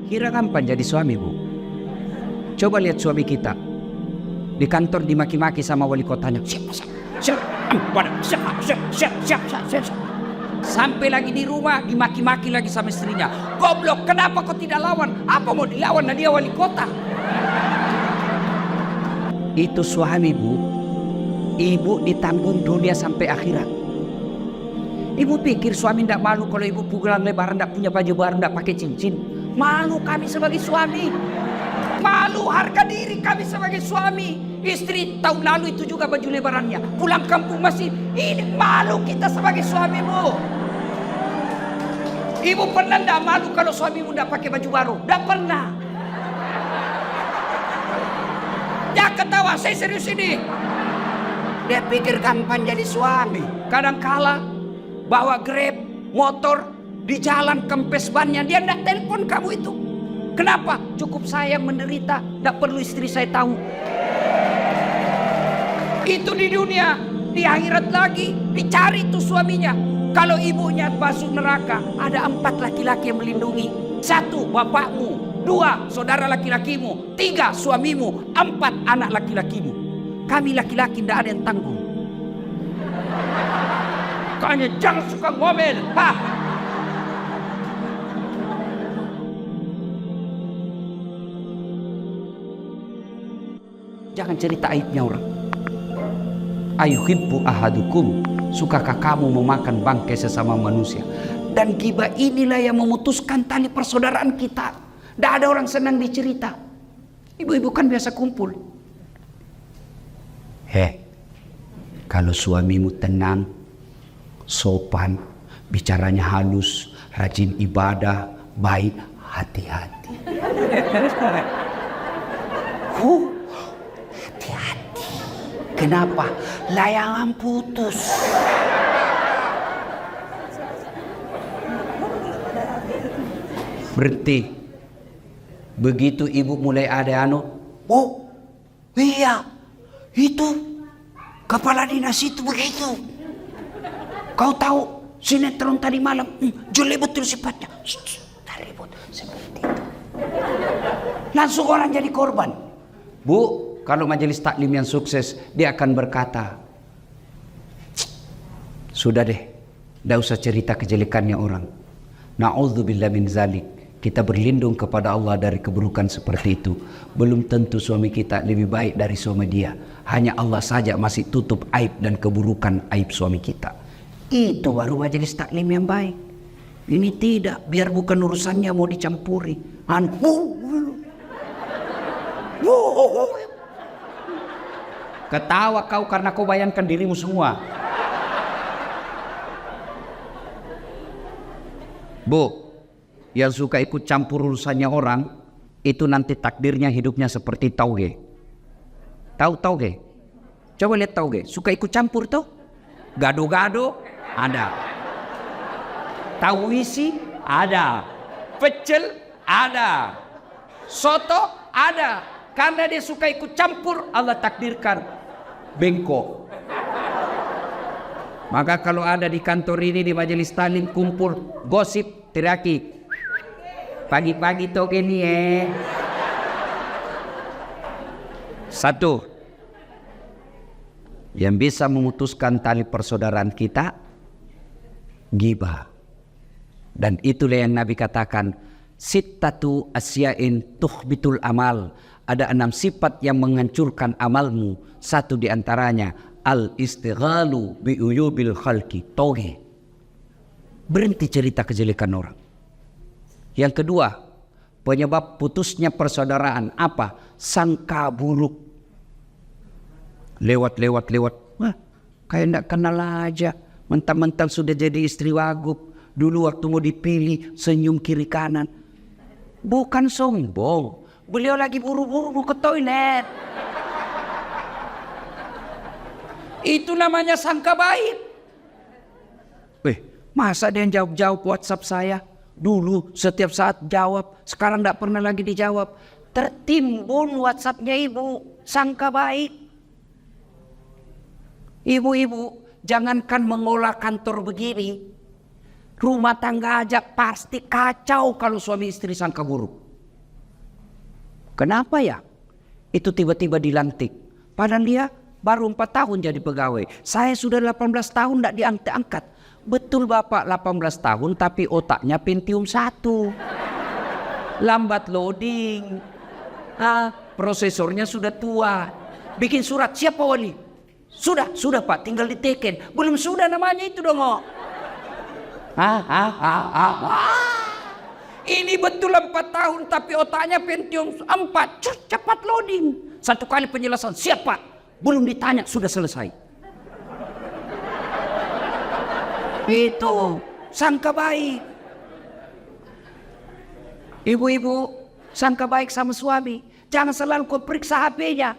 Kira gampang jadi suami, Bu? Coba lihat suami kita di kantor dimaki-maki sama wali kotanya. Siap. Sampai lagi di rumah dimaki-maki lagi sama istrinya. Goblok, kenapa kau tidak lawan? Apa mau dilawan? Nah, dia wali kota. Itu suami, Bu. Ibu ditanggung dunia sampai akhirat. Ibu pikir suami tidak malu kalau ibu pulang lebaran tidak punya baju baru, tidak pakai cincin? Malu kami sebagai suami. Malu harga diri kami sebagai suami. Istri tahun lalu itu juga baju lebarannya. Pulang kampung masih. Ini malu kita sebagai suami, Bu. Ibu pernah tidak malu kalau suamimu tidak pakai baju baru? Tidak pernah. Jangan ketawa, saya serius ini. Dia pikir gampang jadi suami. Kadang-kala bawa Grab, motor, di jalan kempes bannya, dia tidak telepon kamu itu. Kenapa? Cukup saya menderita, tidak perlu istri saya tahu. Itu di dunia, di akhirat lagi dicari tuh suaminya. Kalau ibunya masuk neraka, ada 4 laki-laki yang melindungi. 1, bapakmu. 2, saudara laki-lakimu. 3, suamimu. 4, anak laki-lakimu. Kami laki-laki tidak ada yang tanggung. Kayaknya jangan suka ngomel. Jangan cerita aibnya orang. Ayuhibbu ahadukum, sukakah kamu memakan bangkai sesama manusia? Dan ghibah inilah yang memutuskan tali persaudaraan kita. Tidak ada orang senang dicerita. Ibu-ibu kan biasa kumpul. Kalau suamimu tenang, sopan, bicaranya halus, rajin ibadah, baik, hati-hati. Hati-hati. Kenapa? Layangan putus. Berhenti. Begitu ibu mulai ada iya, itu kepala dinas itu begitu. Kau tahu sinetron tadi malam, jelek betul sifatnya. Tak ribut seperti itu. Langsung orang jadi korban. Bu, kalau majelis taklim yang sukses, dia akan berkata, sudah deh, tidak usah cerita kejelekannya orang. Na'udzubillah min zalik. Kita berlindung kepada Allah dari keburukan seperti itu. Belum tentu suami kita lebih baik dari suami dia. Hanya Allah saja masih tutup aib dan keburukan aib suami kita. Itu baru majelis taklim yang baik. Ini tidak, biar bukan urusannya mau dicampuri. Ketawa kau karena kau bayangkan dirimu semua. Bu, yang suka ikut campur urusannya orang, itu nanti takdirnya hidupnya seperti tauge. Tahu tauge? Coba lihat tauge. Suka ikut campur tuh? Gado-gado ada. Tahu isi ada. Pecel ada. Soto ada. Karena dia suka ikut campur, Allah takdirkan bengkok. Maka kalau ada di kantor ini, di majelis taklim kumpul gosip, teriaki, pagi-pagi toke nih Satu, yang bisa memutuskan tali persaudaraan kita, ghibah. Dan itulah yang Nabi katakan, sittatu asya'in tuhbitul amal. Ada 6 sifat yang menghancurkan amalmu. 1 diantaranya, al-istighalu bi'uyubil khalqi, toge. Berhenti cerita kejelekan orang. Yang kedua, penyebab putusnya persaudaraan apa? Sangka buruk. Lewat. Wah, kayak enggak kenal aja. Mentang-mentang sudah jadi istri wagub. Dulu waktu mau dipilih, senyum kiri kanan. Bukan sombong. Beliau lagi buru-buru mau ke toilet. Itu namanya sangka baik. Masa dia yang jawab-jawab WhatsApp saya? Dulu setiap saat jawab, sekarang tidak pernah lagi dijawab. Tertimbun WhatsAppnya ibu, sangka baik. Ibu-ibu, jangankan mengolah kantor begini, rumah tangga aja pasti kacau kalau suami istri sangka buruk. Kenapa ya? Itu tiba-tiba dilantik. Padahal dia baru 4 tahun jadi pegawai. Saya sudah 18 tahun tidak diangkat. Betul Bapak 18 tahun tapi otaknya Pentium 1. Lambat loading. Prosesornya sudah tua. Bikin surat, siapa wali? Sudah Pak, tinggal diteken. Belum sudah namanya itu dong. Ini betul 4 tahun tapi otaknya Pentium 4. Cepat loading. Satu kali penjelasan, siapa? Belum ditanya, sudah selesai. Itu sangka baik. Ibu-ibu sangka baik sama suami. Jangan selalu kau periksa HP-nya.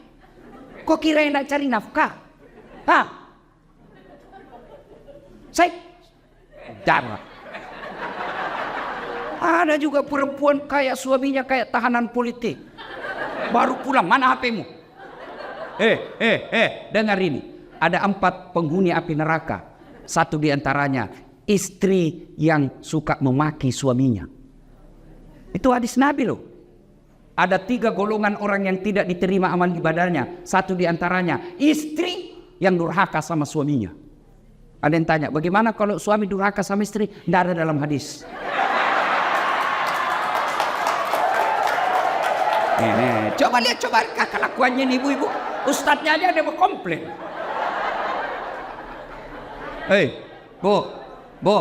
Kau kira yang nak cari nafkah? Saya darah. Ada juga perempuan kayak suaminya kayak tahanan politik. Baru pulang, mana HP-mu? Dengar ini. Ada 4 penghuni api neraka. Satu diantaranya istri yang suka memaki suaminya. Itu hadis Nabi loh. Ada 3 golongan orang yang tidak diterima amal ibadahnya. Satu diantaranya istri yang durhaka sama suaminya. Ada yang tanya, bagaimana kalau suami durhaka sama istri? Tidak ada dalam hadis. Coba lihat, kelakuannya nih ibu-ibu. Ustadznya aja ada berkomplain. Bu,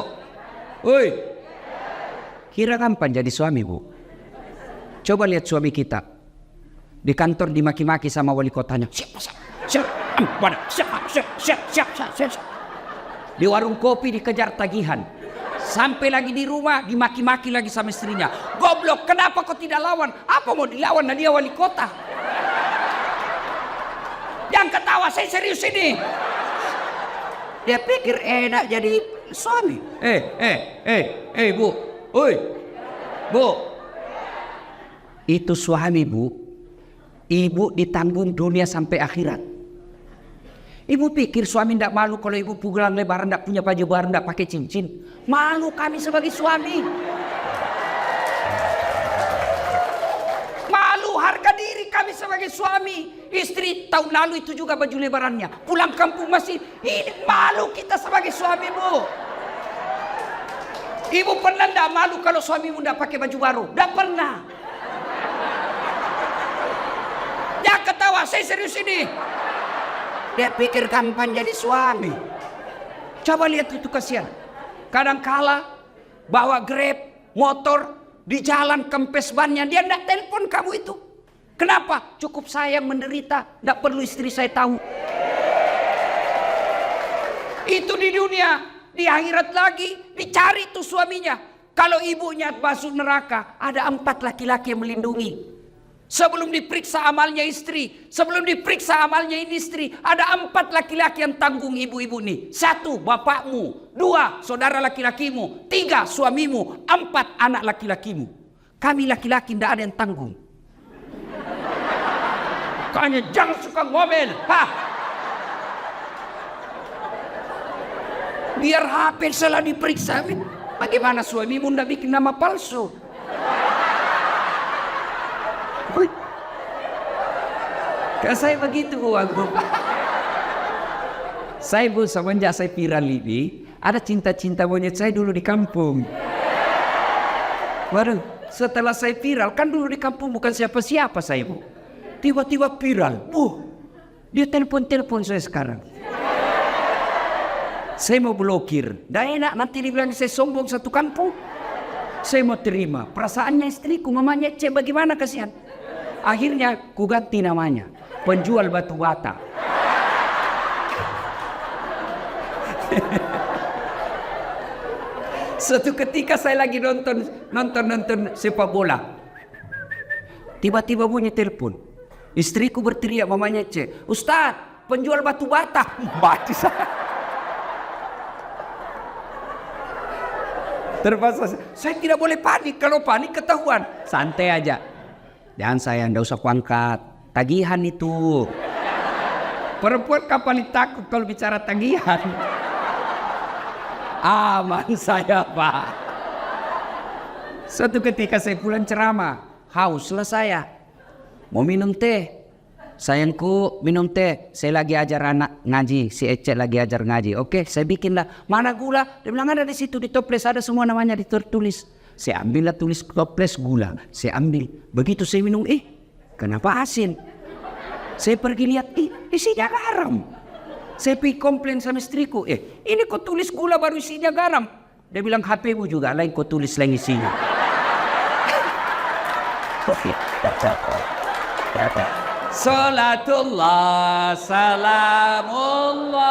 kira kapan jadi suami bu? Coba lihat suami kita di kantor dimaki-maki sama wali kotanya. Siap. Di warung kopi dikejar tagihan. Sampai lagi di rumah dimaki-maki lagi sama istrinya. Goblok, kenapa kau tidak lawan? Apa mau dilawan? Nah dia wali kota. Jangan ketawa, saya serius ini. Dia pikir enak jadi suami. Bu. Bu. Itu suami bu. Ibu ditanggung dunia sampai akhirat. Ibu pikir suami tidak malu kalau ibu pulang lebaran tidak punya baju baru, tidak pakai cincin. Malu kami sebagai suami. Malu harga diri kami sebagai suami. Istri tahun lalu itu juga baju lebarannya. Pulang kampung masih ini, malu kita sebagai suami bu. Ibu pernah tidak malu kalau suamimu tidak pakai baju baru? Tidak pernah. Jangan ketawa, saya serius ini. Dia pikir kapan jadi suami. Coba lihat itu kasihan. Kadang-kala bawa Grab, motor, di jalan kempes bannya. Dia tidak telepon kamu itu. Kenapa? Cukup saya yang menderita. Tidak perlu istri saya tahu. Itu di dunia. Di akhirat lagi dicari tuh suaminya. Kalau ibunya masuk neraka, ada 4 laki-laki yang melindungi. Sebelum diperiksa amalnya istri, sebelum diperiksa amalnya ini istri, ada 4 laki-laki yang tanggung ibu-ibu nih. 1 bapakmu, 2 saudara laki-lakimu, 3 suamimu, 4 anak laki-lakimu. Kami laki-laki tidak ada yang tanggung. Makanya jangan suka ngomel. Biar HP selalu diperiksa. Bagaimana suamimu tidak bikin nama palsu? Kalau saya begitu bu. Saya bu semenjak saya viral ini, ada cinta-cinta monyet saya dulu di kampung. Baru setelah saya viral, kan dulu di kampung bukan siapa-siapa saya bu. Tiba-tiba viral, dia telepon saya sekarang. Saya mau blokir, dah enak nanti dibilang saya sombong satu kampung. Saya mau terima, perasaannya istriku, mamanya cek bagaimana kasihan. Akhirnya ku ganti namanya, penjual batu bata. Suatu ketika saya lagi nonton sepak bola. Tiba-tiba bunyi telepon. Istriku berteriak, mamanya cek, Ustaz, penjual batu bata. Mati saya. Terpaksa saya tidak boleh panik, kalau panik ketahuan. Santai aja. Dan saya ndak usah kuangkat. Tagihan itu. Perempuan kapan takut kalau bicara tagihan? Aman saya pak. Suatu ketika saya pulang ceramah, hauslah saya. Mau minum teh? Sayangku minum teh, saya lagi ajar anak ngaji, si Ece lagi ajar ngaji. Oke, saya bikin lah. Mana gula? Dia bilang ada di situ, di toples ada semua namanya ditulis. Saya ambil lah tulis toples gula, saya ambil. Begitu saya minum, kenapa asin? Saya pergi lihat, isinya garam. Saya pergi komplain sama istriku, ini kok tulis gula baru isinya garam? Dia bilang HP-mu juga lain kok tulis lain isinya. Salatullah salamullah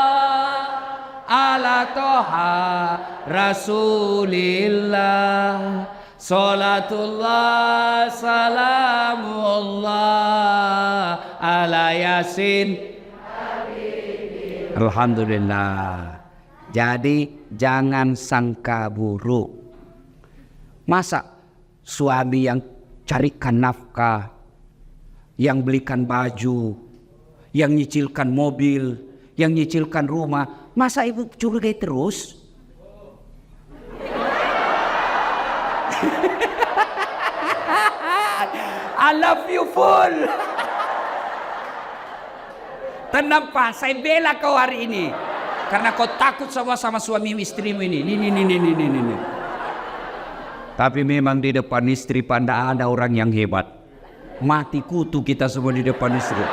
ala toha rasulillah. Salatullah salamullah ala yasin. Alhamdulillah. Jadi jangan sangka buruk. Masa suami yang carikan nafkah, yang belikan baju, yang nyicilkan mobil, yang nyicilkan rumah, masa ibu curigai terus? I love you full. Tenang Pak, saya bela kau hari ini. Karena kau takut sama suami istrimu ini. Ini. Tapi memang di depan istri Pak ada orang yang hebat. Mati kutu kita semua di depan istri.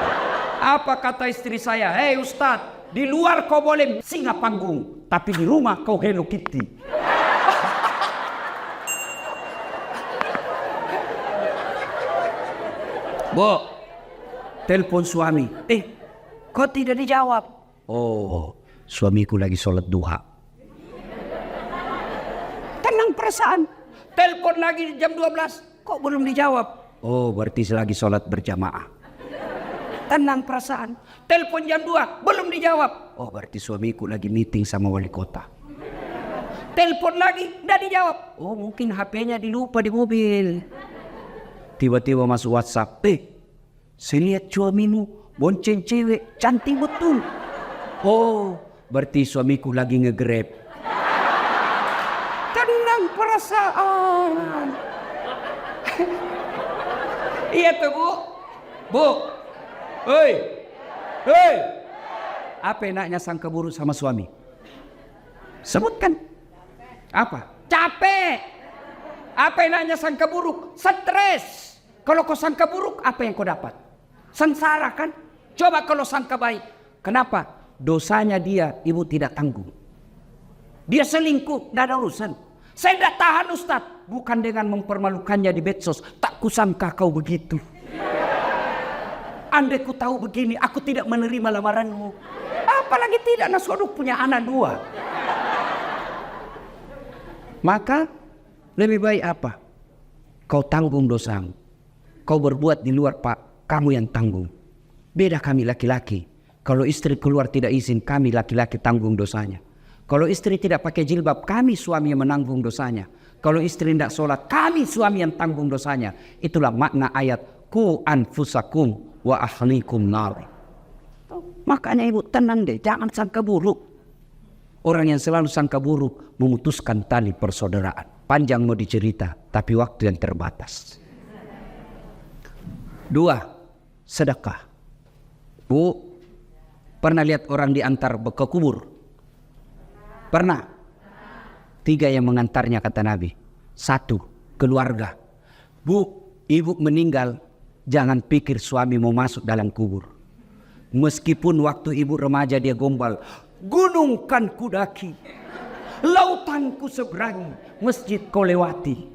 Apa kata istri saya? Hei Ustadz, di luar kau boleh singa panggung, tapi di rumah kau Hello Kitty. Bu, telepon suami. Kok tidak dijawab? Oh, suamiku lagi sholat duha. Tenang perasaan. Telepon lagi jam 12. Kok belum dijawab? Oh, berarti lagi sholat berjamaah. Tenang perasaan. Telepon jam 2, belum dijawab. Oh, berarti suamiku lagi meeting sama wali kota. Telepon lagi, tidak dijawab. Oh, mungkin HP-nya dilupa di mobil. Tiba-tiba masuk WhatsApp. Saya lihat suamimu bonceng cewek, cantik betul. Oh, berarti suamiku lagi nge-grab. Tenang perasaan. Iya tuh Bu. Hei. Apa enaknya sangka buruk sama suami? Sebutkan. Apa? Capek. Apa enaknya sangka buruk? Stres. Kalau kau sangka buruk, apa yang kau dapat? Sengsara kan? Coba kalau sangka baik. Kenapa? Dosanya dia, ibu tidak tanggung. Dia selingkuh, tidak ada urusan. Saya tidak tahan Ustadz. Bukan dengan mempermalukannya di medsos. Tak kusangka kau begitu. Andai ku tahu begini, aku tidak menerima lamaranmu. Apalagi tidak, Nasoduk punya anak 2. Maka lebih baik apa? Kau tanggung dosamu. Kau berbuat di luar Pak, kamu yang tanggung. Beda kami laki-laki. Kalau istri keluar tidak izin, kami laki-laki tanggung dosanya. Kalau istri tidak pakai jilbab, kami suami yang menanggung dosanya. Kalau istri tidak sholat, kami suami yang tanggung dosanya. Itulah makna ayat ku anfusakum wa ahlikum nar. Makanya ibu tenang deh, jangan sangka buruk. Orang yang selalu sangka buruk memutuskan tali persaudaraan. Panjang mau dicerita, tapi waktu yang terbatas. 2. Sedekah. Bu, pernah lihat orang diantar ke kubur? Pernah? 3 yang mengantarnya kata Nabi. 1, keluarga. Bu, ibu meninggal, jangan pikir suami mau masuk dalam kubur. Meskipun waktu ibu remaja dia gombal, gunung kan ku daki, lautan ku seberangi, masjid kau lewati.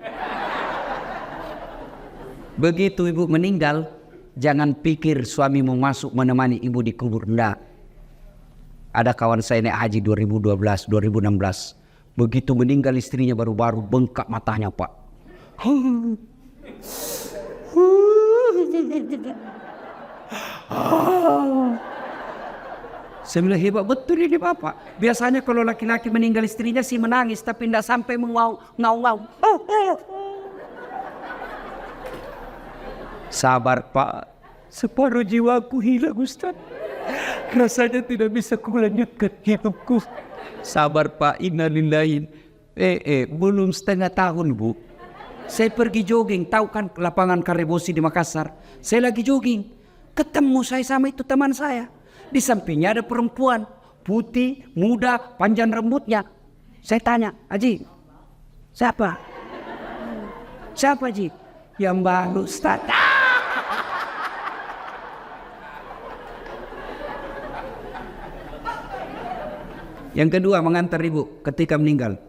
Begitu ibu meninggal, jangan pikir suami mau masuk menemani ibu di kubur. Enggak. Ada kawan saya naik haji 2012, 2016. Begitu meninggal istrinya baru-baru bengkak matanya Pak. Saya bilang hebat betul ini Bapak. Biasanya kalau laki-laki meninggal istrinya sih menangis, tapi tidak sampai ngau-ngau. Sabar Pak, separuh jiwaku hilang Ustaz. Rasanya tidak bisa kulanjutkan hidupku. Sabar Pak, innalillahi. Belum setengah tahun Bu. Saya pergi jogging, tahu kan lapangan Karebosi di Makassar. Saya lagi jogging, ketemu saya sama itu teman saya. Di sampingnya ada perempuan, putih, muda, panjang rambutnya. Saya tanya, Haji, siapa? Siapa Haji? Yang baru Ustaz. Yang kedua, mengantar ibu ketika meninggal.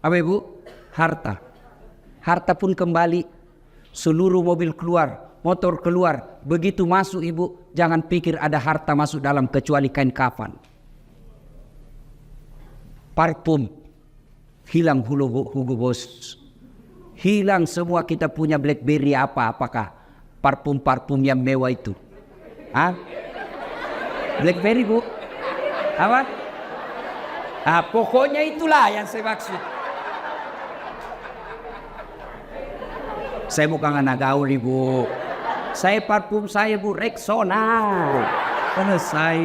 Apa ibu? Harta. Harta pun kembali, seluruh mobil keluar, motor keluar. Begitu masuk ibu, jangan pikir ada harta masuk dalam kecuali kain kafan. Parfum, hilang Hugo Boss. Hilang semua kita punya BlackBerry apakah parfum yang mewah itu. Hah? BlackBerry bu? Apa? Pokoknya itulah yang saya maksud. Saya bukan anak gaul ibu. Saya parfum saya bu Rexona. Selesai.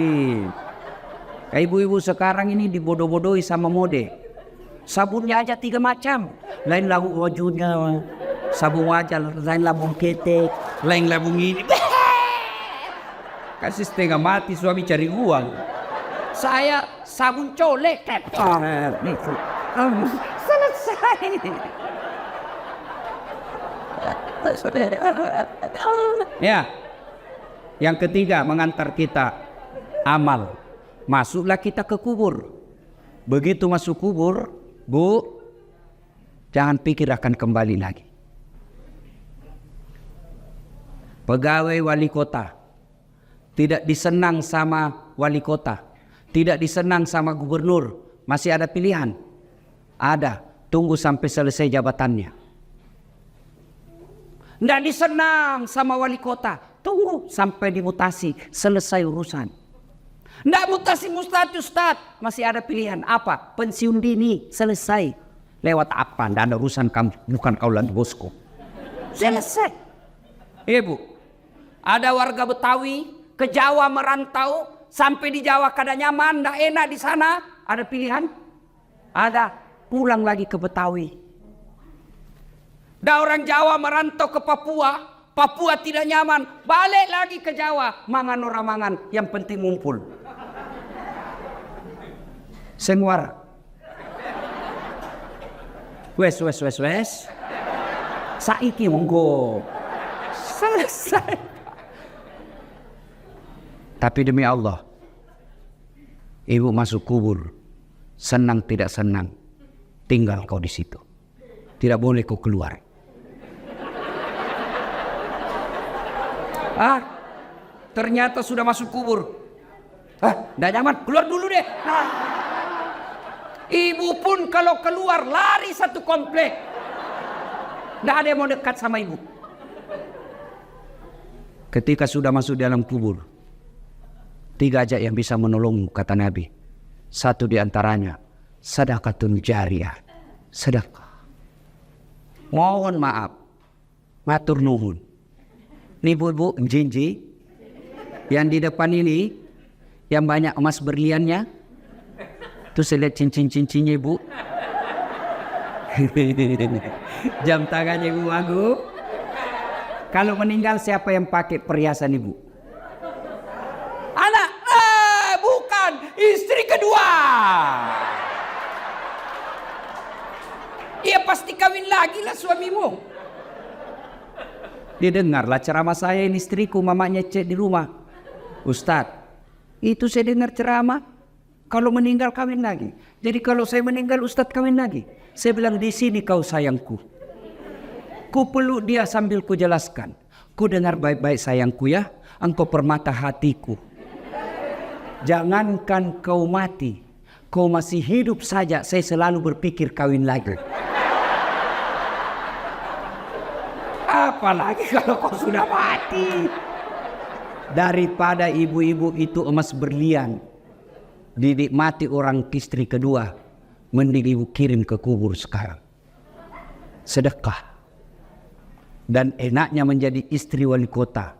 Kayak ibu-ibu sekarang ini dibodoh-bodohi sama mode. Sabunnya aja 3 macam. Lain labu wajunya, sabun wajah, lain labung ketek, lain labung ini. Kasih setengah mati suami cari uang. Saya sabun colek. Selesai. Ya, yang ketiga mengantar kita amal. Masuklah kita ke kubur. Begitu masuk kubur, bu, jangan pikir akan kembali lagi. Pegawai wali kota tidak disenang sama wali kota, tidak disenang sama gubernur. Masih ada pilihan? Ada. Tunggu sampai selesai jabatannya. Tidak disenang sama wali kota, tunggu sampai dimutasi, selesai urusan. Tidak mutasi Ustaz, masih ada pilihan. Apa? Pensiun dini, selesai. Lewat apa? Tidak ada urusan kamu, bukan kaulan bosku. Selesai. Ibu, ada warga Betawi ke Jawa merantau, sampai di Jawa kada nyaman, tidak enak di sana. Ada pilihan? Ada. Pulang lagi ke Betawi. Da orang Jawa merantau ke Papua, Papua tidak nyaman, balik lagi ke Jawa, mangan orang mangan, yang penting ngumpul. Senguara. Wes. Saiki monggo. Selesai. Tapi demi Allah, ibu masuk kubur, senang tidak senang, tinggal kau di situ. Tidak boleh kau keluar. Ternyata sudah masuk kubur. Tidak nyaman, keluar dulu deh. Ibu pun kalau keluar lari satu komplek. Tidak ada yang mau dekat sama ibu. Ketika sudah masuk dalam kubur, 3 aja yang bisa menolongmu, kata Nabi. 1 diantaranya, sedekatun jariyah, sedekah. Mohon maaf, matur nuhun. Nih bu, jinji yang di depan ini, yang banyak emas berliannya, tuh saya lihat cincin-cincinnya ibu. Jam tangannya ibu Agu. Kalau meninggal siapa yang pakai perhiasan ibu? Anak, bukan, istri kedua. Ia pasti kawin lagi lah suamimu. Dia dengarlah ceramah saya, ini istriku, mamanya cek di rumah. Ustadz, itu saya dengar ceramah, kalau meninggal kawin lagi. Jadi kalau saya meninggal Ustadz kawin lagi. Saya bilang, di sini kau sayangku. Ku peluk dia sambil ku jelaskan. Ku dengar baik-baik sayangku ya, engkau permata hatiku. Jangankan kau mati, kau masih hidup saja, saya selalu berpikir kawin lagi. Apalagi kalau kau sudah mati. Daripada ibu-ibu itu emas berlian dinikmati orang istri kedua, mending ibu kirim ke kubur sekarang. Sedekah. Dan enaknya menjadi istri wali kota,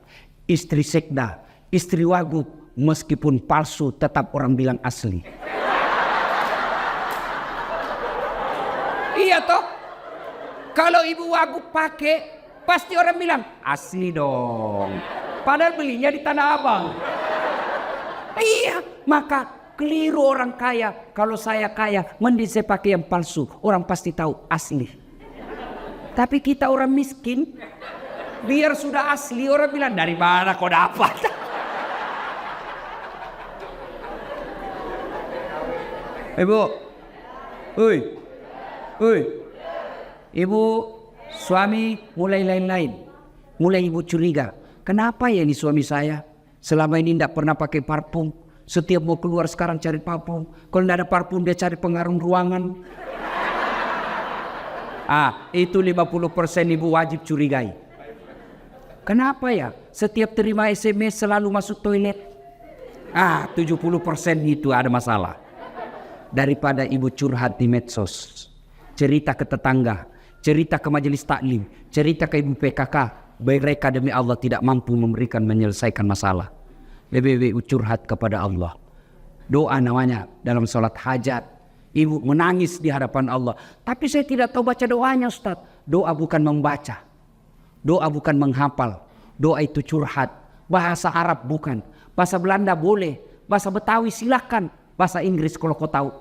istri sekda, istri wagub, meskipun palsu tetap orang bilang asli. Iya toh? Kalau ibu Wagub pakai, pasti orang bilang asli dong. Padahal belinya di Tanah Abang. Iya, maka keliru orang kaya. Kalau saya kaya, mending saya pakai yang palsu. Orang pasti tahu asli. Tapi kita orang miskin, biar sudah asli orang bilang dari mana kau dapat? Ibu, ibu, suami mulai lain-lain, mulai ibu curiga. Kenapa ya ini suami saya selama ini tidak pernah pakai parfum? Setiap mau keluar sekarang cari parfum. Kalau tidak ada parfum dia cari pengaruh ruangan. Itu 50% ibu wajib curigai. Kenapa ya? Setiap terima SMS selalu masuk toilet. 70% itu ada masalah. Daripada ibu curhat di medsos, cerita ke tetangga, cerita ke majelis taklim, cerita ke ibu PKK, mereka demi Allah tidak mampu menyelesaikan masalah. Lebih curhat kepada Allah. Doa namanya dalam sholat hajat. Ibu menangis di hadapan Allah. Tapi saya tidak tahu baca doanya, Ustaz. Doa bukan membaca. Doa bukan menghafal. Doa itu curhat. Bahasa Arab bukan. Bahasa Belanda boleh. Bahasa Betawi silakan. Bahasa Inggris kalau kau tahu.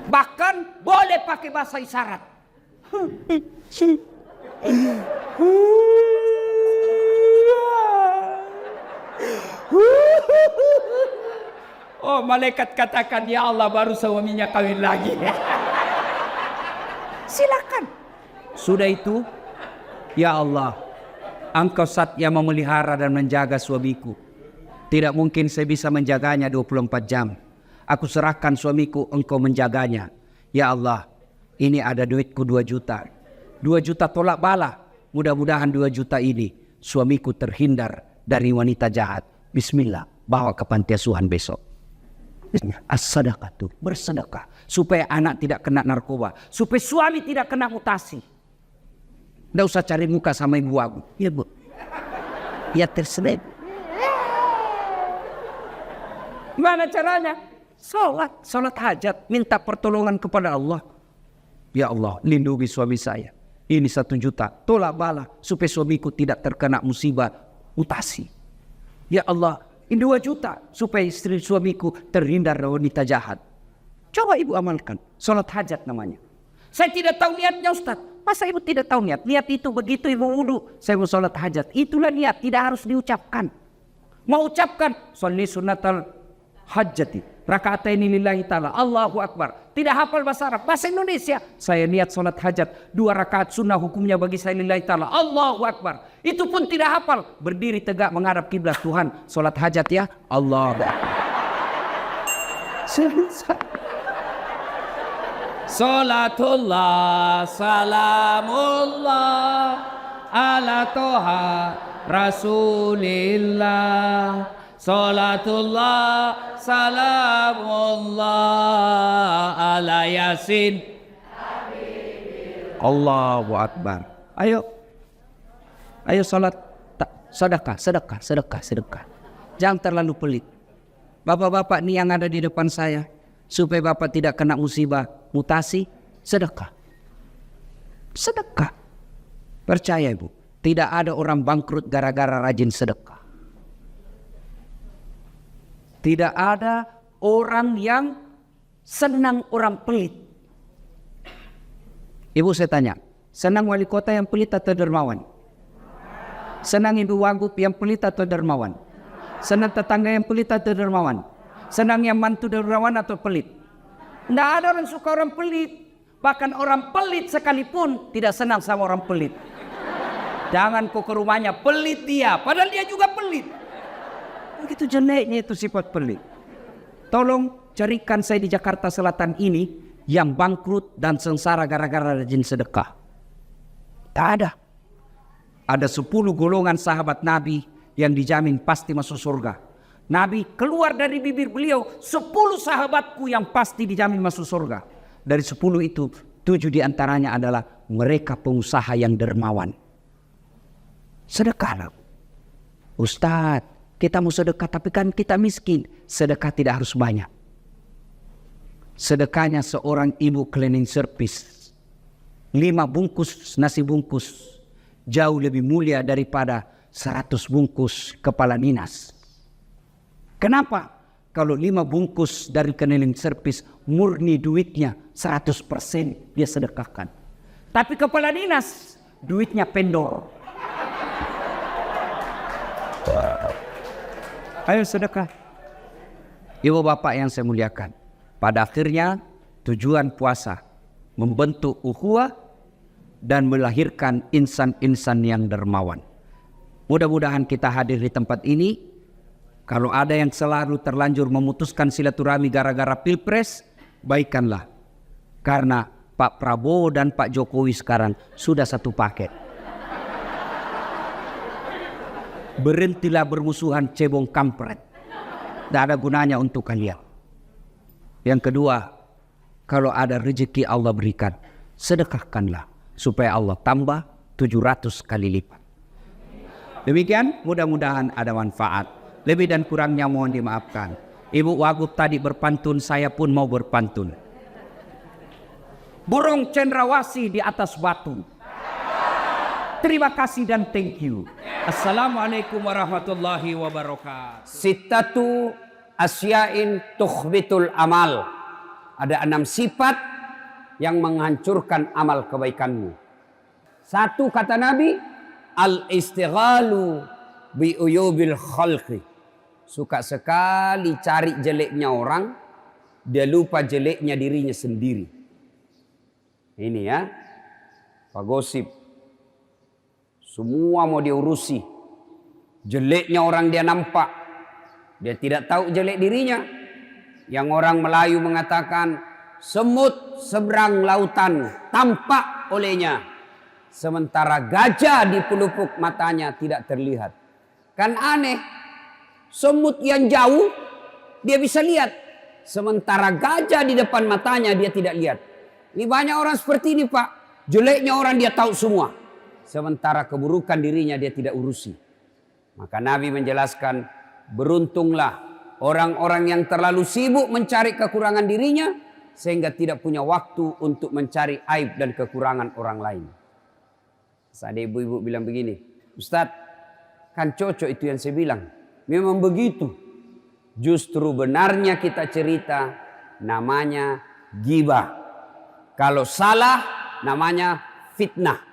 Bahkan boleh pakai bahasa isyarat. Oh, malaikat katakan, ya Allah baru suaminya kawin lagi. Silakan. Sudah itu, ya Allah, Engkau Zat yang memelihara dan menjaga suamiku. Tidak mungkin saya bisa menjaganya 24 jam. Aku serahkan suamiku, Engkau menjaganya. Ya Allah, ini ada duitku 2 juta. 2 juta tolak bala. Mudah-mudahan 2 juta ini suamiku terhindar dari wanita jahat. Bismillah, bawa ke panti asuhan besok. As-sadaqatu, bersedekah supaya anak tidak kena narkoba, supaya suami tidak kena mutasi. Tidak usah cari muka sama ibu aku. Ya bu, ya tersedia. Gimana caranya? Sholat hajat, minta pertolongan kepada Allah. Ya Allah, lindungi suami saya. Ini 1 juta, tolak bala supaya suamiku tidak terkena musibah mutasi. Ya Allah, ini 2 juta supaya istri suamiku terhindar dari wanita jahat. Coba ibu amalkan. Sholat hajat namanya. Saya tidak tahu niatnya, Ustaz. Masa ibu tidak tahu niat? Niat itu begitu ibu wudu, saya mau sholat hajat. Itulah niat, tidak harus diucapkan. Mau ucapkan, sholli sunnatal hajjati, raka'ataini lillahi ta'ala, Allahu Akbar. Tidak hafal bahasa Arab, bahasa Indonesia. Saya niat sholat hajat, 2 rakaat sunnah hukumnya bagi saya lillahi ta'ala, Allahu Akbar. Itu pun tidak hafal. Berdiri tegak menghadap kiblat, Tuhan, sholat hajat ya, Allahu Akbar. Salatullah, salamullah, ala toha rasulillah. Salatullah, salamullah, ala yasin. Allahu Akbar. Ayo salat, sedekah. Jangan terlalu pelit. Bapak-bapak nih yang ada di depan saya, supaya bapak tidak kena musibah mutasi, sedekah. Percaya ibu, tidak ada orang bangkrut gara-gara rajin sedekah. Tidak ada orang yang senang orang pelit. Ibu saya tanya, senang wali kota yang pelit atau dermawan? Senang ibu wagub yang pelit atau dermawan? Senang tetangga yang pelit atau dermawan? Senang yang mantu dermawan atau pelit? Tidak ada orang suka orang pelit. Bahkan orang pelit sekalipun tidak senang sama orang pelit. Jangan kau ke rumahnya, pelit dia, padahal dia juga pelit. Begitu jeleknya itu sifat pelit. Tolong carikan saya di Jakarta Selatan ini yang bangkrut dan sengsara gara-gara rajin sedekah. Tak ada. Ada 10 golongan sahabat Nabi yang dijamin pasti masuk surga. Nabi keluar dari bibir beliau, 10 sahabatku yang pasti dijamin masuk surga. Dari 10 itu, 7 diantaranya adalah mereka pengusaha yang dermawan. Sedekahlah. Ustadz, kita mau sedekah tapi kan kita miskin. Sedekah tidak harus banyak. sedekahnya seorang ibu cleaning service 5 bungkus nasi bungkus jauh lebih mulia daripada 100 bungkus kepala dinas. Kenapa? Kalau 5 bungkus dari cleaning service murni duitnya 100% dia sedekahkan. Tapi kepala dinas duitnya pendor. Ayo sedekah. Ibu bapak yang saya muliakan, pada akhirnya tujuan puasa membentuk ukhuwah dan melahirkan insan-insan yang dermawan. Mudah-mudahan kita hadir di tempat ini. Kalau ada yang selalu terlanjur memutuskan silaturahmi gara-gara pilpres, baikkanlah. Karena Pak Prabowo dan Pak Jokowi sekarang sudah satu paket. Berhentilah bermusuhan cebong kampret. Tidak ada gunanya untuk kalian. Yang kedua, kalau ada rezeki Allah berikan, sedekahkanlah supaya Allah tambah 700 kali lipat. Demikian, mudah-mudahan ada manfaat. Lebih dan kurangnya mohon dimaafkan. Ibu Wagub tadi berpantun, saya pun mau berpantun. Burung cendrawasih di atas batu. Terima kasih dan thank you. Assalamualaikum warahmatullahi wabarakatuh. Sittatu asya'in tukhbitul amal. Ada 6 sifat yang menghancurkan amal kebaikanmu. 1 kata Nabi, al-istighalu bi uyubil khalqi. Suka sekali cari jeleknya orang, dia lupa jeleknya dirinya sendiri. Ini ya, Pak Gosip. Semua mau diurusi. Jeleknya orang dia nampak. Dia tidak tahu jelek dirinya. Yang orang Melayu mengatakan, semut seberang lautan tampak olehnya. Sementara gajah di pelupuk matanya tidak terlihat. Kan aneh. Semut yang jauh dia bisa lihat. Sementara gajah di depan matanya dia tidak lihat. Ini banyak orang seperti ini Pak. Jeleknya orang dia tahu semua. Sementara keburukan dirinya dia tidak urusi. Maka Nabi menjelaskan, beruntunglah orang-orang yang terlalu sibuk mencari kekurangan dirinya sehingga tidak punya waktu untuk mencari aib dan kekurangan orang lain. Ada ibu-ibu bilang begini, Ustadz, kan cocok itu yang saya bilang. Memang begitu. Justru benarnya kita cerita namanya ghibah. Kalau salah namanya fitnah.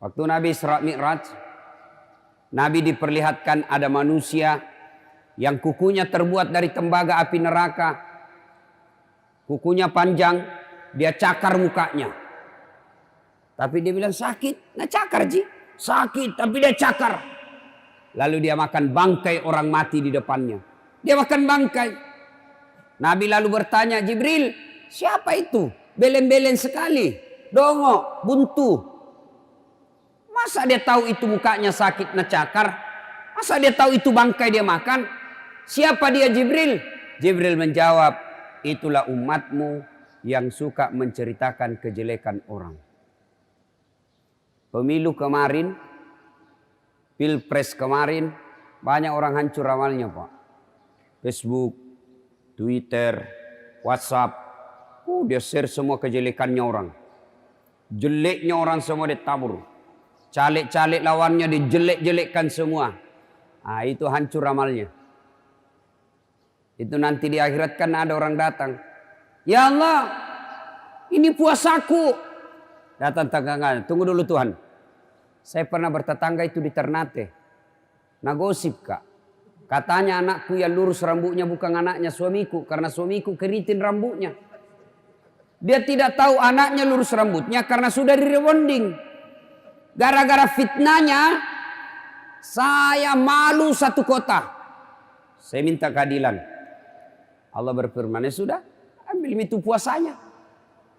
Waktu Nabi Isra Mi'raj, Nabi diperlihatkan ada manusia yang kukunya terbuat dari tembaga api neraka. Kukunya panjang, dia cakar mukanya. Tapi dia bilang sakit, nah cakar Ji. Sakit tapi dia cakar. Lalu dia makan bangkai orang mati di depannya. Dia makan bangkai. Nabi lalu bertanya, Jibril, siapa itu? Belen-belen sekali. Dongo, buntu. Masa dia tahu itu mukanya sakit cakar? Masa dia tahu itu bangkai dia makan? Siapa dia Jibril? Jibril menjawab, itulah umatmu yang suka menceritakan kejelekan orang. Pemilu kemarin, Pilpres kemarin, banyak orang hancur amalnya Pak. Facebook, Twitter, WhatsApp. Dia share semua kejelekannya orang. Jeleknya orang semua ditabur. Caleg-caleg lawannya dijelek-jelekkan semua. Nah, itu hancur amalnya. Itu nanti di akhirat kan ada orang datang. Ya Allah, ini puasaku. Datang tetangganya, tunggu dulu Tuhan. Saya pernah bertetangga itu di Ternate. Nah gosip Kak. Katanya anakku yang lurus rambutnya bukan anaknya suamiku. Karena suamiku keriting rambutnya. Dia tidak tahu anaknya lurus rambutnya karena sudah di-rebonding. Gara-gara fitnahnya, saya malu satu kota. Saya minta keadilan. Allah berfirman, ya sudah, ambil itu puasanya.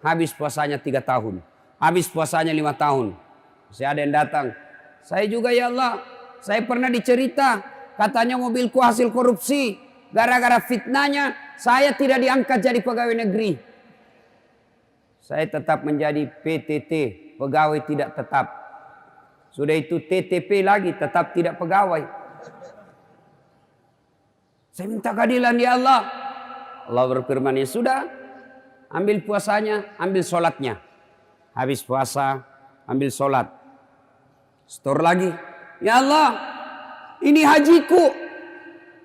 Habis puasanya 3 tahun. Habis puasanya 5 tahun. Masih ada yang datang. Saya juga ya Allah, saya pernah dicerita. Katanya mobilku hasil korupsi. Gara-gara fitnahnya, saya tidak diangkat jadi pegawai negeri. Saya tetap menjadi PTT, pegawai tidak tetap. Sudah itu TTP lagi, tetap tidak pegawai. Saya minta keadilan ya Allah. Allah berfirman, ya sudah, ambil puasanya, ambil sholatnya. Habis puasa, ambil sholat. Setor lagi. Ya Allah, ini hajiku.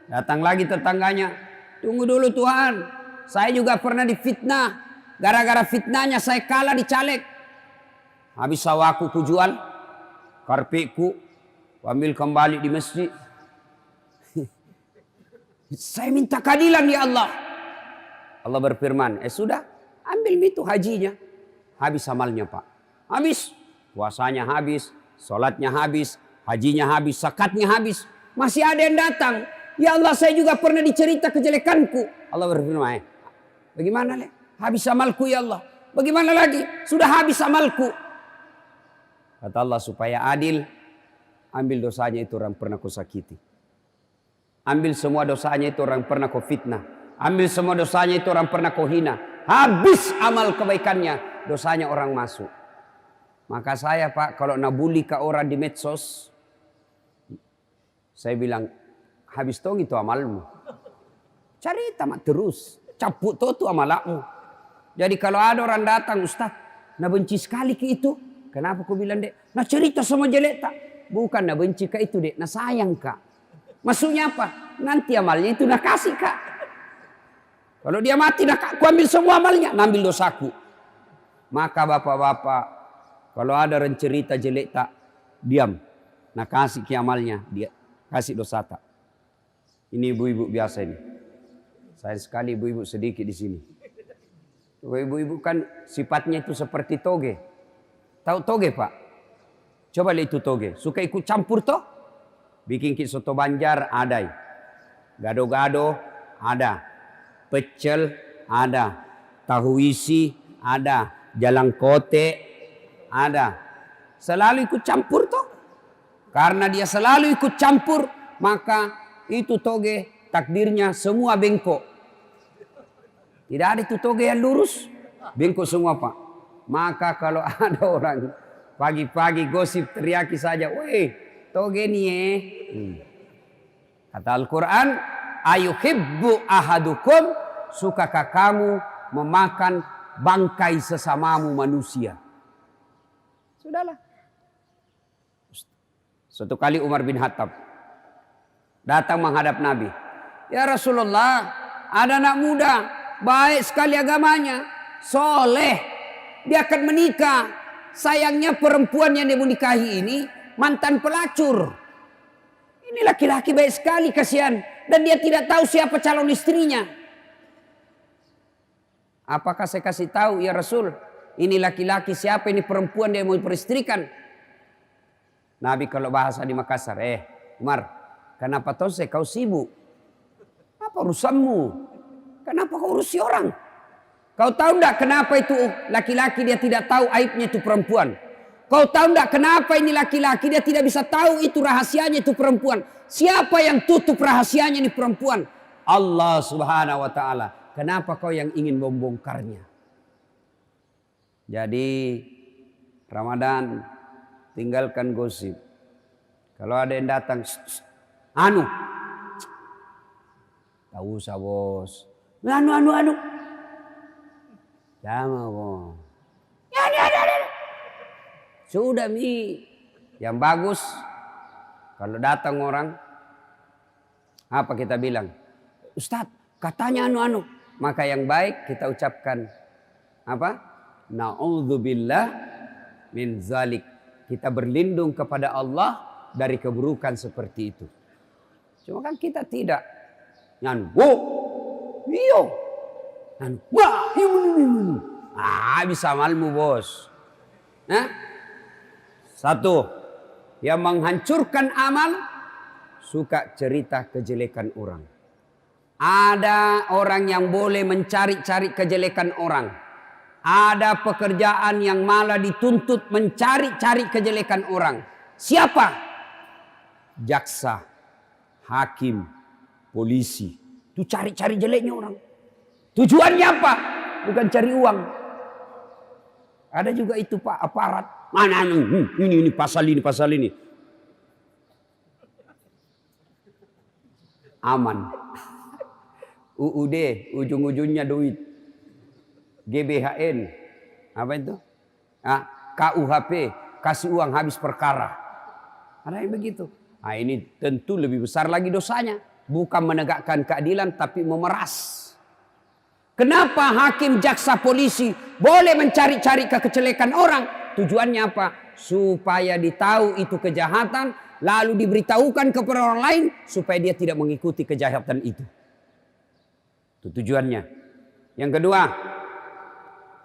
Datang lagi tetangganya. Tunggu dulu Tuhan, saya juga pernah difitnah. Gara-gara fitnahnya saya kalah di caleg. Habis sawaku kujual, karpetku, ambil kembali di masjid. Saya minta keadilan ya Allah. Allah berfirman, sudah, ambil itu hajinya. Habis amalnya Pak. Habis. Puasanya habis, sholatnya habis, hajinya habis, zakatnya habis. Masih ada yang datang. Ya Allah, saya juga pernah dicerita kejelekanku. Allah berfirman, bagaimana Le? Habis amalku ya Allah. Bagaimana lagi? Sudah habis amalku. Kata Allah, supaya adil, ambil dosanya itu orang pernah kau sakiti. Ambil semua dosanya itu orang pernah kau fitnah. Ambil semua dosanya itu orang pernah kau hina. Habis amal kebaikannya, dosanya orang masuk. Maka saya Pak, kalau nabuli ke orang di medsos, saya bilang, habis tong itu amalmu. Cari tamat terus, cabut itu amalakmu. Jadi kalau ada orang datang, Ustaz, nak benci sekali ke itu. Kenapa kau bilang dek? Nak cerita sama jelek tak? Bukan nak benci ke itu dek, nak sayang kak. Maksudnya apa? Nanti amalnya itu nak kasih kak. Kalau dia mati nak aku ambil semua amalnya, ambil dosaku. Maka bapak-bapak, kalau ada orang cerita jelek tak, diam. Nak kasih ke amalnya, dia kasih dosa tak. Ini ibu-ibu biasa ini. Saya sekali ibu-ibu sedikit di sini. Ibu-ibu kan sifatnya itu seperti toge. Tahu toge Pak? Coba lihat itu toge. Suka ikut campur toh? Bikin soto Banjar ada. Gado-gado ada. Pecel ada. Tahu isi ada. Jalang kote ada. Selalu ikut campur toh? Karena dia selalu ikut campur, maka itu toge takdirnya semua bengkok. Tidak ada itu toge yang lurus, bengkok semua Pak. Maka kalau ada orang pagi-pagi gosip teriaki saja, weh toge nih Kata Al-Quran, ayuhibbu ahadukum, sukakah kamu memakan bangkai sesamamu manusia? Sudahlah. Suatu kali Umar bin Khattab datang menghadap Nabi. Ya Rasulullah, ada anak muda, baik sekali agamanya, soleh, dia akan menikah. Sayangnya perempuan yang dia menikahi ini mantan pelacur. Ini laki-laki baik sekali, kasihan. Dan dia tidak tahu siapa calon istrinya. Apakah saya kasih tahu, ya Rasul, ini laki-laki siapa, ini perempuan dia mau peristrikan? Nabi kalau bahasa di Makassar, Umar, kenapa kau sibuk? Apa urusanmu? Kenapa kau urusi orang? Kau tahu enggak kenapa itu laki-laki dia tidak tahu aibnya itu perempuan? Kau tahu enggak kenapa ini laki-laki dia tidak bisa tahu itu rahasianya itu perempuan? Siapa yang tutup rahasianya ini perempuan? Allah Subhanahu wa taala. Kenapa kau yang ingin membongkarnya? Jadi Ramadan tinggalkan gosip. Kalau ada yang datang, anu, tak usah bos. Anu. Sama bos. Ya. Sudah mi. Yang bagus, kalau datang orang, apa kita bilang? Ustadz, katanya anu. Maka yang baik kita ucapkan apa? Na'udzubillah min zalik. Kita berlindung kepada Allah dari keburukan seperti itu. Cuma kan kita tidak. Bisa amalmu bos. Satu, yang menghancurkan amal, suka cerita kejelekan orang. Ada orang yang boleh mencari-cari kejelekan orang. Ada pekerjaan yang malah dituntut mencari-cari kejelekan orang. Siapa? Jaksa, hakim, polisi. Itu cari-cari jeleknya orang. Tujuannya apa? Bukan cari uang. Ada juga itu Pak, aparat. Mana ini pasal ini. Aman. UUD, ujung-ujungnya duit. GBHN, apa itu? KUHP, kasih uang habis perkara. Ada yang begitu. Nah, ini tentu lebih besar lagi dosanya. Bukan menegakkan keadilan, tapi memeras. Kenapa hakim, jaksa, polisi boleh mencari-cari kekecelekan orang? Tujuannya apa? Supaya ditahu itu kejahatan, lalu diberitahukan kepada orang lain, supaya dia tidak mengikuti kejahatan itu. Itu tujuannya. Yang kedua,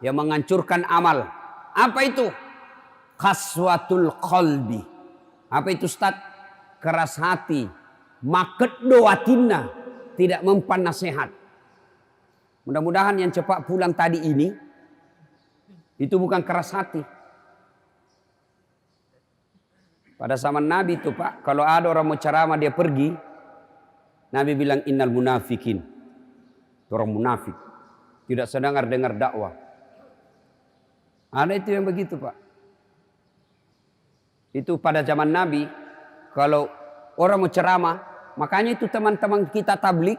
yang menghancurkan amal. Apa itu? Qaswatul qalbi. Apa itu, Ustaz? Keras hati. Makeddo watinna. Tidak mempan nasihat. Mudah-mudahan yang cepat pulang tadi ini, itu bukan keras hati. Pada zaman Nabi itu Pak, kalau ada orang mau ceramah dia pergi, Nabi bilang innal munafikin. Orang munafik. Tidak dengar dakwah. Ada itu yang begitu Pak. Itu pada zaman Nabi, kalau orang mau ceramah, makanya itu teman-teman kita tablik,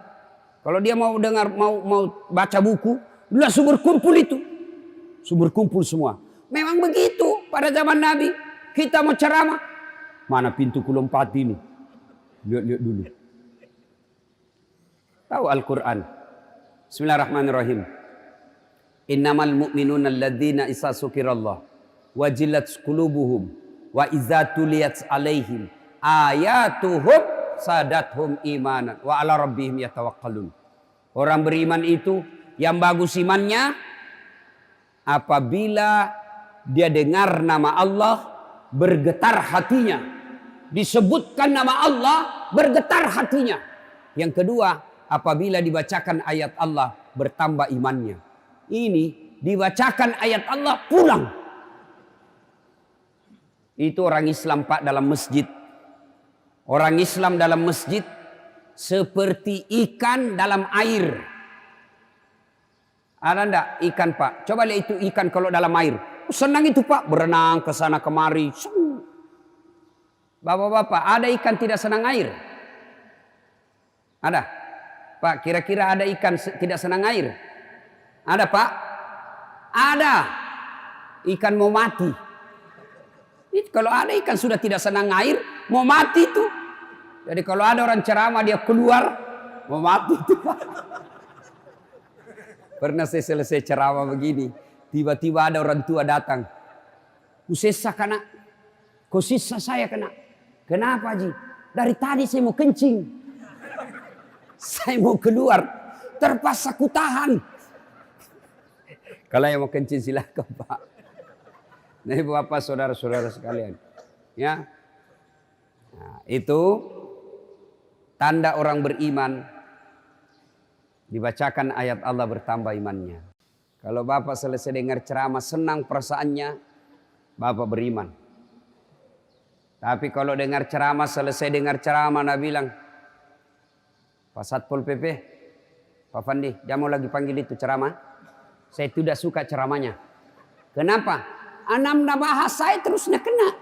kalau dia mau dengar, mau baca buku, langsung berkumpul itu. Berkumpul semua. Memang begitu pada zaman Nabi. Kita mau ceramah, mana pintu kulompati ini? Lihat dulu. Tahu Al-Quran. Bismillahirrahmanirrahim. Innamal mu'minuna alladzina isa sukirallah wajilat qulubuhum wa iza tuliyat alaihim ayatuhum sadathum imanan wa ala rabbihim yatawakkalun. Orang beriman itu yang bagus imannya apabila dia dengar nama Allah bergetar hatinya, disebutkan nama Allah bergetar hatinya. Yang kedua, apabila dibacakan ayat Allah bertambah imannya. Ini dibacakan ayat Allah pulang. Itu orang Islam Pak dalam masjid. Orang Islam dalam masjid seperti ikan dalam air. Ada enggak ikan Pak? Coba lihat itu ikan kalau dalam air. Senang itu Pak, berenang ke sana kemari. Bapak-bapak, ada ikan tidak senang air? Ada? Pak, kira-kira ada ikan tidak senang air? Ada Pak? Ada. Ikan mau mati. Kalau ada ikan sudah tidak senang air, mau mati itu. Jadi kalau ada orang ceramah dia keluar, mau mati itu Pak. Pernah saya selesai ceramah begini, tiba-tiba ada orang tua datang. Kusesa kena, kusisa saya kena. Kenapa Ji? Dari tadi saya mau kencing. Saya mau keluar, terpaksa ku tahan. Kalau yang mau kencing silakan Pak. Nah, Bapak saudara-saudara sekalian, ya, nah, itu tanda orang beriman. Dibacakan ayat Allah bertambah imannya. Kalau Bapak selesai dengar ceramah senang perasaannya, Bapak beriman. Tapi kalau dengar ceramah selesai dengar ceramah, Nabi bilang, Pak Satpol PP, Pak Fandi, jangan mau lagi panggil itu ceramah. Saya tidak suka ceramahnya. Kenapa? Anam bahas saya terusnya kena.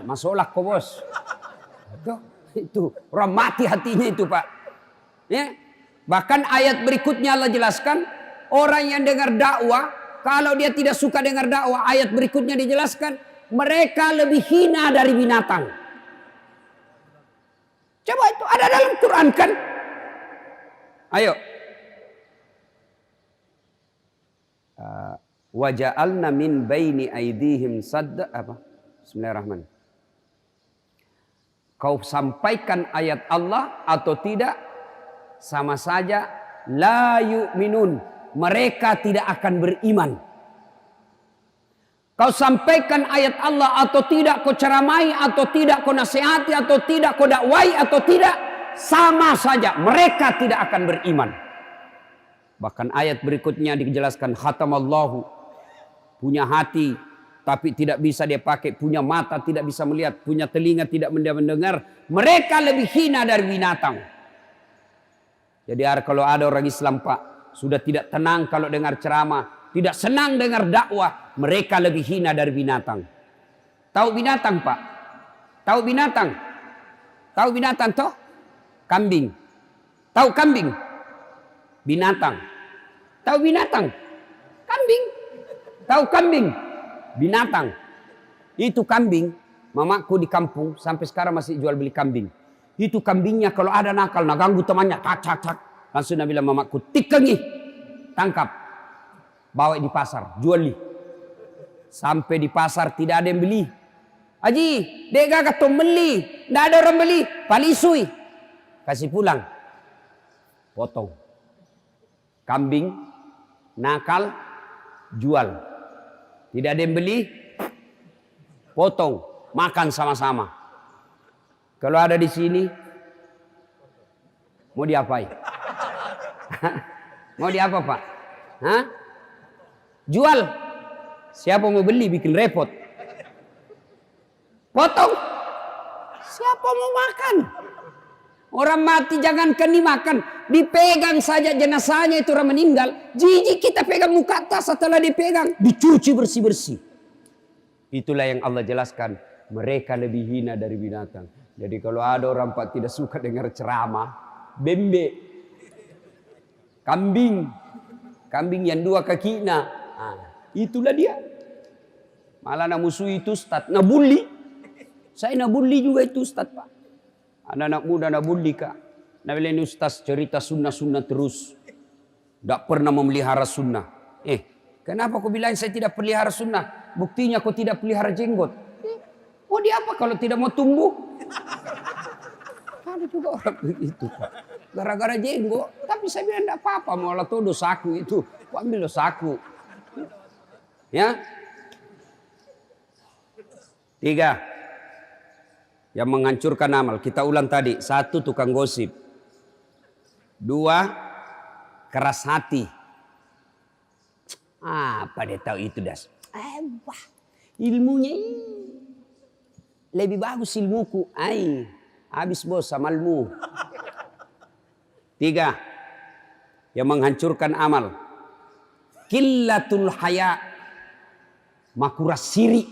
Masalah kok bos. Itu orang mati hatinya itu Pak. Ya. Bahkan ayat berikutnya Allah jelaskan, orang yang dengar dakwah, kalau dia tidak suka dengar dakwah, ayat berikutnya dijelaskan, mereka lebih hina dari binatang. Coba itu ada dalam Quran kan? Ayo. Waja'alna min baini aidihim sadda apa? Bismillahirrahmanirrahim. Kau sampaikan ayat Allah atau tidak, sama saja la yu'minun, mereka tidak akan beriman. Kau sampaikan ayat Allah atau tidak, kau ceramai atau tidak, kau nasihati atau tidak, kau dakwai atau tidak, sama saja mereka tidak akan beriman. Bahkan ayat berikutnya dijelaskan khatamallahu, punya hati tapi tidak bisa dia pakai, punya mata tidak bisa melihat, punya telinga tidak mendengar, mereka lebih hina dari binatang. Jadi kalau ada orang Islam Pak sudah tidak tenang kalau dengar ceramah, tidak senang dengar dakwah, mereka lebih hina dari binatang. Tahu binatang Pak? Tahu binatang? Tahu binatang toh? Kambing. Tahu kambing? Binatang. Tahu binatang? Kambing. Tahu kambing? Binatang. Itu kambing, mamaku di kampung sampai sekarang masih jual beli kambing. Itu kambingnya kalau ada nakal, nak ganggu temannya, tak. Langsung dia bilang mamaku, tikengi, tangkap, bawa di pasar, jual. Sampai di pasar tidak ada yang beli. Haji, dega kata beli, tidak ada orang beli, palisui, kasih pulang, potong. Kambing, nakal, jual. Tidak ada yang beli, potong, makan sama-sama. Kalau ada di sini, mau diapain? Mau diapa Pak? Hah? Jual. Siapa mau beli bikin repot. Potong. Siapa mau makan? Orang mati jangankan dimakan, dipegang saja jenazahnya itu orang meninggal. Jijik kita pegang muka atas setelah dipegang, dicuci bersih-bersih. Itulah yang Allah jelaskan, mereka lebih hina dari binatang. Jadi kalau ada orang Pak tidak suka dengar ceramah, bembe, kambing yang dua kaki, itulah dia. Malah nak musuh itu Ustaz, nak bully. Saya nak bully juga itu Ustaz Pak. Anak-anak muda nak bully Kak. Nak bilang ini Ustaz cerita sunnah-sunnah terus. Tak pernah memelihara sunnah. Kenapa kau bilang saya tidak pelihara sunnah? Buktinya kau tidak pelihara jenggot. Mau dia apa kalau tidak mau tumbuh? Ada juga orang begitu Pak. Gara-gara jenggot. Tapi saya bilang tidak apa-apa. Mau Allah todo saku itu. Kau ambil saku. Ya. 3. Yang menghancurkan amal. Kita ulang tadi. 1, tukang gosip. 2, keras hati. Apa dia tahu itu das? Ilmunya lebih bagus ilmuku. Habis bos amalmu. 3, yang menghancurkan amal. Qillatul haya. Makuras siri.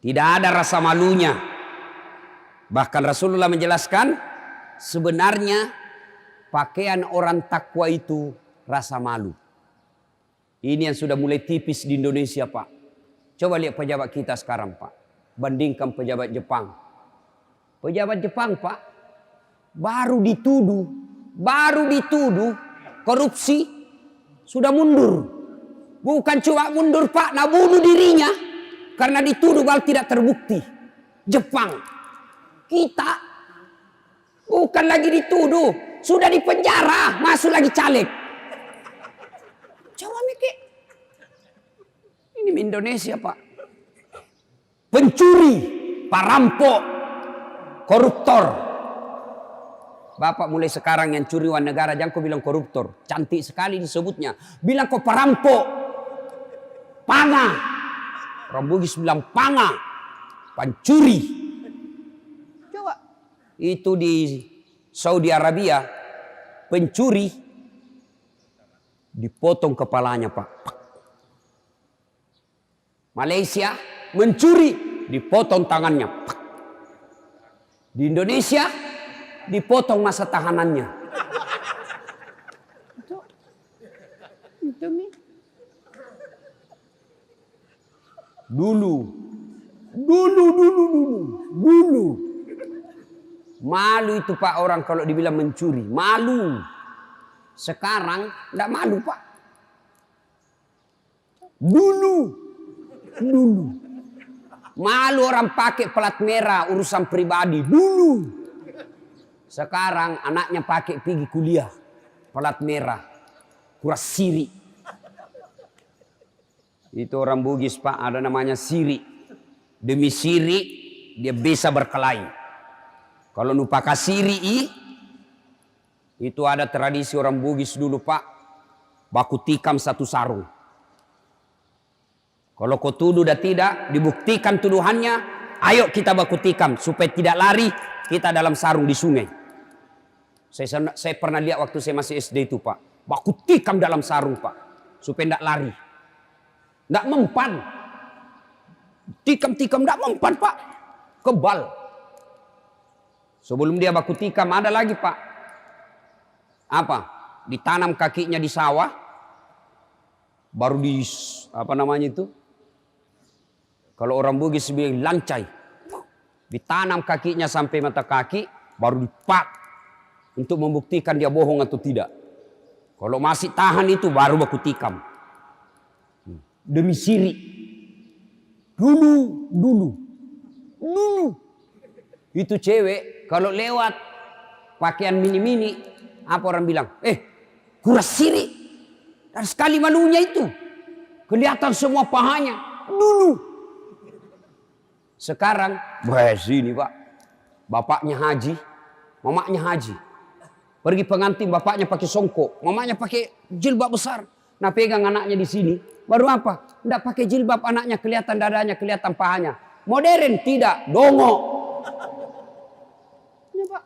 Tidak ada rasa malunya. Bahkan Rasulullah menjelaskan, sebenarnya pakaian orang takwa itu rasa malu. Ini yang sudah mulai tipis di Indonesia Pak. Coba lihat pejabat kita sekarang Pak. Bandingkan pejabat Jepang. Pejabat Jepang Pak, baru dituduh korupsi, sudah mundur. Bukan cuma mundur Pak, nak bunuh dirinya. Karena dituduh kalau tidak terbukti. Jepang. Kita bukan lagi dituduh, sudah dipenjara, masuk lagi caleg. Coba mikir. Ini Indonesia Pak. Pencuri, perampok, koruptor. Bapak mulai sekarang yang curi uang negara jangan kau bilang koruptor. Cantik sekali disebutnya. Bilang kau perampok. Panga. Orang Bugis bilang panga. Pencuri. Itu di Saudi Arabia, pencuri dipotong kepalanya Pak. Malaysia mencuri dipotong tangannya. Di Indonesia dipotong masa tahanannya. Dulu. Malu itu Pak orang kalau dibilang mencuri. Malu. Sekarang tidak malu Pak. Dulu. Malu orang pakai plat merah urusan pribadi. Dulu. Sekarang anaknya pakai pergi kuliah. Plat merah. Kuras siri. Itu orang Bugis Pak ada namanya siri. Demi siri dia bisa berkelahi. Kalau lupa kasiri, itu ada tradisi orang Bugis dulu Pak. Baku tikam satu sarung. Kalau kau tuduh dan tidak, dibuktikan tuduhannya. Ayo kita baku tikam. Supaya tidak lari, kita dalam sarung di sungai. Saya pernah lihat waktu saya masih SD itu Pak. Baku tikam dalam sarung Pak. Supaya tidak lari. Tidak mempan. Tikam-tikam tidak mempan Pak. Kebal. Sebelum dia baku tikam ada lagi Pak. Apa? ditanam kakinya di sawah, baru di apa namanya itu? Kalau orang Bugis bilang lancai. Ditanam kakinya sampai mata kaki, baru dipak untuk membuktikan dia bohong atau tidak. Kalau masih tahan itu baru baku tikam. Demi sirik. Dulu. Itu cewek kalau lewat pakaian mini-mini, apa orang bilang? Kuras sirik. Dan sekali malunya itu. Kelihatan semua pahanya. Dulu. Sekarang, sini pak. Bapaknya haji, mamanya haji. Pergi pengantin, bapaknya pakai songkok, mamanya pakai jilbab besar. Nah pegang anaknya di sini. Baru apa? Tidak pakai jilbab anaknya, kelihatan dadanya, kelihatan pahanya. Modern tidak, dongo. Ini pak.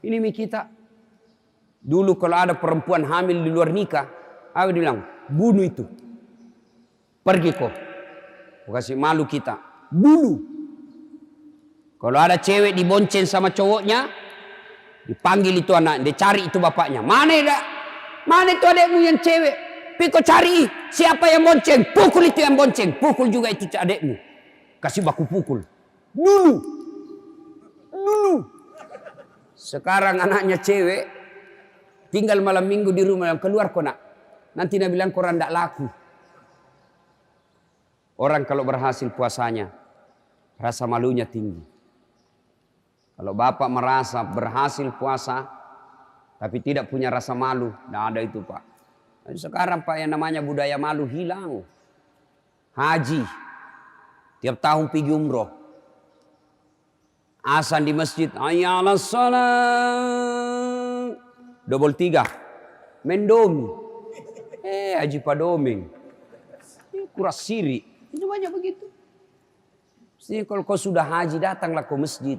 Ini kita. Dulu kalau ada perempuan hamil di luar nikah, aku bilang, bunuh itu. Pergi kok. Kasih malu kita. Dulu. Kalau ada cewek dibonceng sama cowoknya, dipanggil itu anak, dia cari itu bapaknya. Mana itu adekmu yang cewek? Piko cari siapa yang bonceng, pukul itu yang bonceng, pukul juga itu adekmu. Kasih baku pukul. Dulu. Sekarang anaknya cewek, tinggal malam minggu di rumah, keluar kok nak. Nanti dia bilang koran tidak laku. Orang kalau berhasil puasanya, rasa malunya tinggi. Kalau bapak merasa berhasil puasa, tapi tidak punya rasa malu, tidak ada itu pak. Dan sekarang pak yang namanya budaya malu hilang. Haji, tiap tahun pergi umroh. Azan di masjid, ayalah salat. 23, mendomi. Haji padomeng. Kuras siri. Itu banyak begitu. Jadi kalau kau sudah haji, datanglah ke masjid.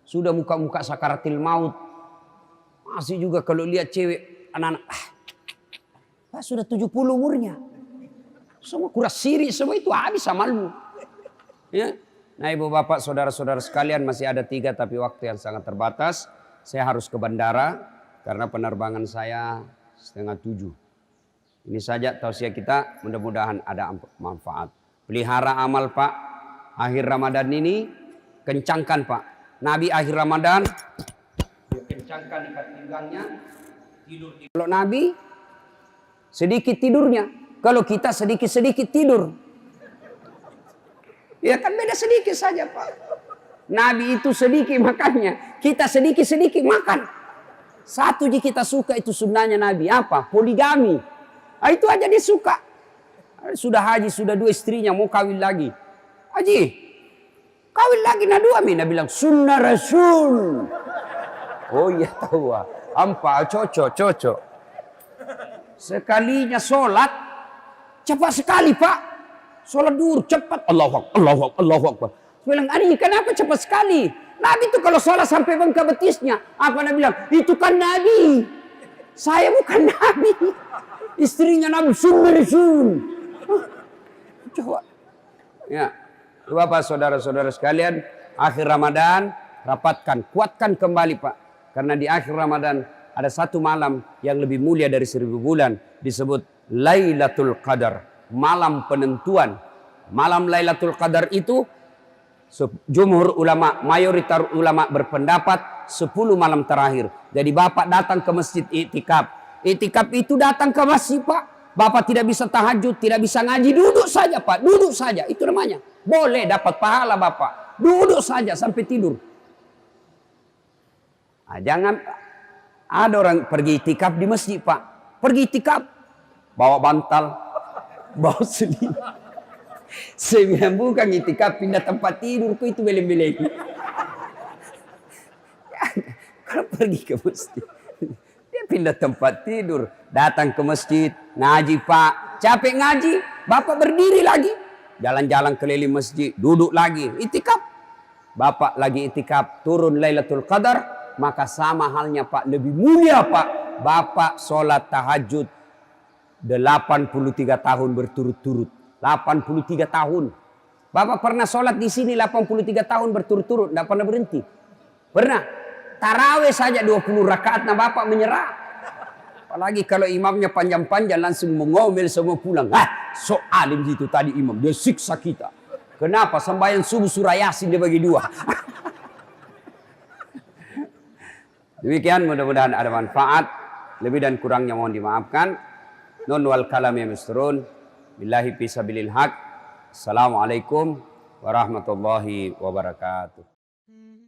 Sudah muka-muka sakaratil maut. Masih juga kalau lihat cewek anak-anak. Sudah 70 umurnya. Semua kuras siri. Semua itu habis amalmu. Ya. Nah ibu bapak saudara-saudara sekalian, masih ada 3 tapi waktu yang sangat terbatas. Saya harus ke bandara. Karena penerbangan saya 6:30. Ini saja tausiah kita. Mudah-mudahan ada manfaat. Pelihara amal pak. Akhir Ramadan ini kencangkan pak. Nabi akhir Ramadan kencangkan ikat pinggangnya, tidur. Kalau Nabi sedikit tidurnya, kalau kita sedikit-sedikit tidur. Ya kan beda sedikit saja pak. Nabi itu sedikit makannya, kita sedikit-sedikit makan. Satu je kita suka itu sunnahnya Nabi, apa? Poligami. Itu aja dia suka. Sudah haji, sudah 2 istrinya, mau kawin lagi. Haji, kawin lagi na 2 mina bilang sunnah Rasul. Oh iya tahu. Ampa cocok. Sekalinya sholat cepat sekali pak. Sholat dur cepat. Allahu Akbar. Bilang Ari kenapa cepat sekali? Nabi itu kalau sholat sampai bengkak betisnya. Apa Nabi bilang? Itu kan Nabi. Saya bukan Nabi. Istrinya Nabi sunnah Rasul. Coba. Ya. Bapak saudara-saudara sekalian, akhir Ramadan rapatkan, kuatkan kembali pak. Karena di akhir Ramadan ada satu malam yang lebih mulia dari 1000 bulan. Disebut Lailatul Qadar. Malam penentuan. Malam Lailatul Qadar itu jumhur ulama, mayoritas ulama berpendapat 10 malam terakhir. Jadi bapak datang ke masjid iktikaf. Iktikaf itu datang ke masjid pak. Bapak tidak bisa tahajud, tidak bisa ngaji, duduk saja pak, duduk saja, itu namanya. Boleh dapat pahala bapak, duduk saja sampai tidur. Nah, jangan ada orang pergi iktikaf di masjid pak, pergi iktikaf, bawa bantal, bawa selimut. Saya bilang bukan iktikaf pindah tempat tidur, kok itu beleng-beleng. Kalau pergi ke masjid. Pindah tempat tidur, datang ke masjid, ngaji pak, capek ngaji, bapak berdiri lagi, jalan-jalan keliling masjid, duduk lagi, iktikaf, bapak lagi iktikaf, turun Lailatul Qadar, maka sama halnya pak, lebih mulia pak, bapak sholat tahajud 83 tahun berturut-turut, 83 tahun, bapak pernah sholat di sini 83 tahun berturut-turut, tidak pernah berhenti, pernah. Tarawih saja 20 rakaat, nah bapak menyerah. Apalagi kalau imamnya panjang-panjang langsung mengomel semua pulang. So alim itu tadi imam, dia siksa kita. Kenapa? Sembahyang subuh surah Yasin dia bagi 2. Demikian, mudah-mudahan ada manfaat. Lebih dan kurangnya mohon dimaafkan. Nun wal kalam ya misturun. Billahi fisabilil haq. Assalamualaikum warahmatullahi wabarakatuh.